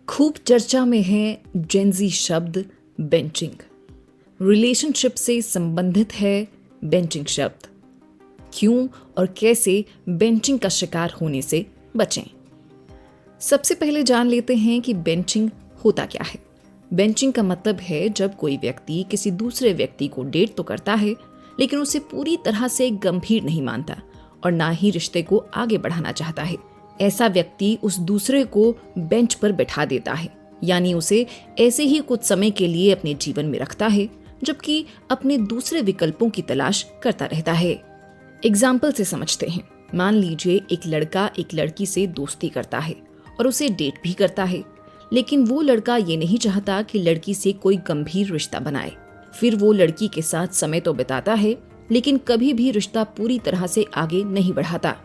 खूब चर्चा में है जेनजी शब्द बेंचिंग। रिलेशनशिप से संबंधित है बेंचिंग शब्द। क्यों और कैसे बेंचिंग का शिकार होने से बचें? सबसे पहले जान लेते हैं कि बेंचिंग होता क्या है। बेंचिंग का मतलब है जब कोई व्यक्ति किसी दूसरे व्यक्ति को डेट तो करता है, लेकिन उसे पूरी तरह से गंभीर नहीं मानता और ना ही रिश्ते को आगे बढ़ाना चाहता है। ऐसा व्यक्ति उस दूसरे को बेंच पर बैठा देता है, यानी उसे ऐसे ही कुछ समय के लिए अपने जीवन में रखता है, जबकि अपने दूसरे विकल्पों की तलाश करता रहता है। एग्जाम्पल से समझते हैं। मान लीजिए एक लड़का एक लड़की से दोस्ती करता है और उसे डेट भी करता है, लेकिन वो लड़का ये नहीं चाहता कि लड़की से कोई गंभीर रिश्ता बनाए। फिर वो लड़की के साथ समय तो बिताता है, लेकिन कभी भी रिश्ता पूरी तरह से आगे नहीं बढ़ाता।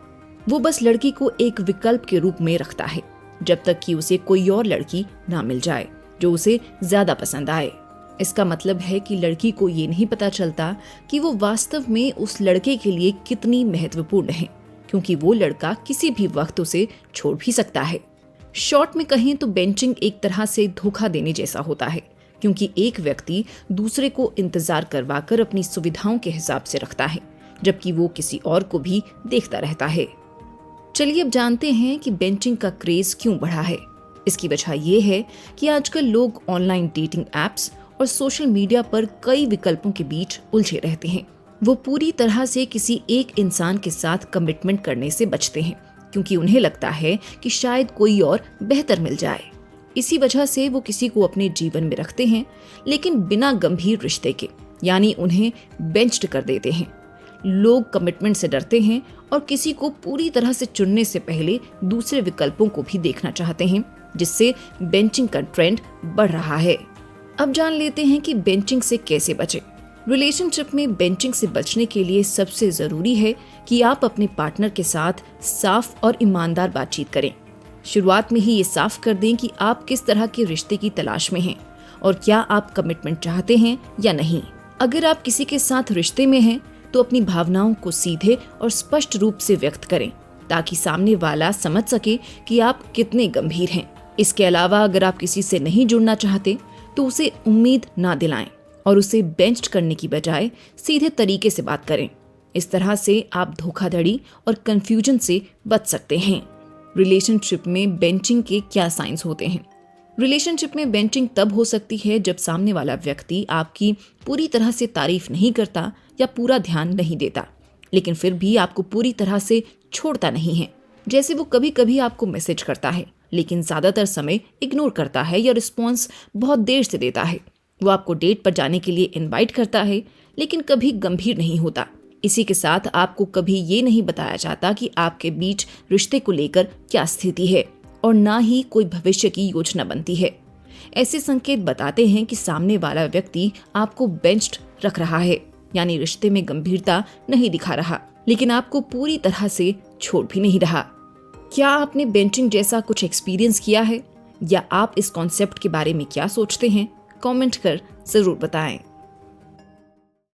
वो बस लड़की को एक विकल्प के रूप में रखता है, जब तक कि उसे कोई और लड़की ना मिल जाए जो उसे ज्यादा पसंद आए। इसका मतलब है कि लड़की को ये नहीं पता चलता कि वो वास्तव में उस लड़के के लिए कितनी महत्वपूर्ण है, क्योंकि वो लड़का किसी भी वक्त उसे छोड़ भी सकता है। शॉर्ट में कहें तो बेंचिंग एक तरह से धोखा देने जैसा होता है, क्योंकि एक व्यक्ति दूसरे को इंतजार करवाकर अपनी सुविधाओं के हिसाब से रखता है, जबकि वो किसी और को भी देखता रहता है। चलिए अब जानते हैं कि बेंचिंग का क्रेज क्यों बढ़ा है। इसकी वजह यह है कि आजकल लोग ऑनलाइन डेटिंग एप्स और सोशल मीडिया पर कई विकल्पों के बीच उलझे रहते हैं। वो पूरी तरह से किसी एक इंसान के साथ कमिटमेंट करने से बचते हैं, क्योंकि उन्हें लगता है कि शायद कोई और बेहतर मिल जाए। इसी वजह से वो किसी को अपने जीवन में रखते हैं, लेकिन बिना गंभीर रिश्ते के, यानी उन्हें बेंच्ड कर देते हैं। लोग कमिटमेंट से डरते हैं और किसी को पूरी तरह से चुनने से पहले दूसरे विकल्पों को भी देखना चाहते हैं, जिससे बेंचिंग का ट्रेंड बढ़ रहा है। अब जान लेते हैं कि बेंचिंग से कैसे बचें। रिलेशनशिप में बेंचिंग से बचने के लिए सबसे जरूरी है कि आप अपने पार्टनर के साथ साफ और ईमानदार बातचीत करें। शुरुआत में ही ये साफ कर दें कि आप किस तरह के रिश्ते की तलाश में हैं और क्या आप कमिटमेंट चाहते हैं या नहीं। अगर आप किसी के साथ रिश्ते में हैं तो अपनी भावनाओं को सीधे और स्पष्ट रूप से व्यक्त करें, ताकि सामने वाला समझ सके कि आप कितने गंभीर हैं। इसके अलावा अगर आप किसी से नहीं जुड़ना चाहते तो उसे उम्मीद ना दिलाएं और उसे बेंच करने की बजाय सीधे तरीके से बात करें। इस तरह से आप धोखाधड़ी और कंफ्यूजन से बच सकते हैं। रिलेशनशिप में बेंचिंग के क्या साइंस होते हैं? रिलेशनशिप में बेंचिंग तब हो सकती है जब सामने वाला व्यक्ति आपकी पूरी तरह से तारीफ नहीं करता या पूरा ध्यान नहीं देता, लेकिन फिर भी आपको पूरी तरह से छोड़ता नहीं है। जैसे वो कभी कभी आपको मैसेज करता है, लेकिन ज्यादातर समय इग्नोर करता है या रिस्पॉन्स बहुत देर से देता है। वो आपको डेट पर जाने के लिए इनवाइट करता है, लेकिन कभी गंभीर नहीं होता। इसी के साथ आपको कभी ये नहीं बताया जाता कि आपके बीच रिश्ते को लेकर क्या स्थिति है और ना ही कोई भविष्य की योजना बनती है। ऐसे संकेत बताते हैं कि सामने वाला व्यक्ति आपको बेंच्ड रख रहा है, यानी रिश्ते में गंभीरता नहीं दिखा रहा, लेकिन आपको पूरी तरह से छोड़ भी नहीं रहा। क्या आपने बेंचिंग जैसा कुछ एक्सपीरियंस किया है, या आप इस कॉन्सेप्ट के बारे में क्या सोचते हैं? कमेंट कर जरूर बताएं।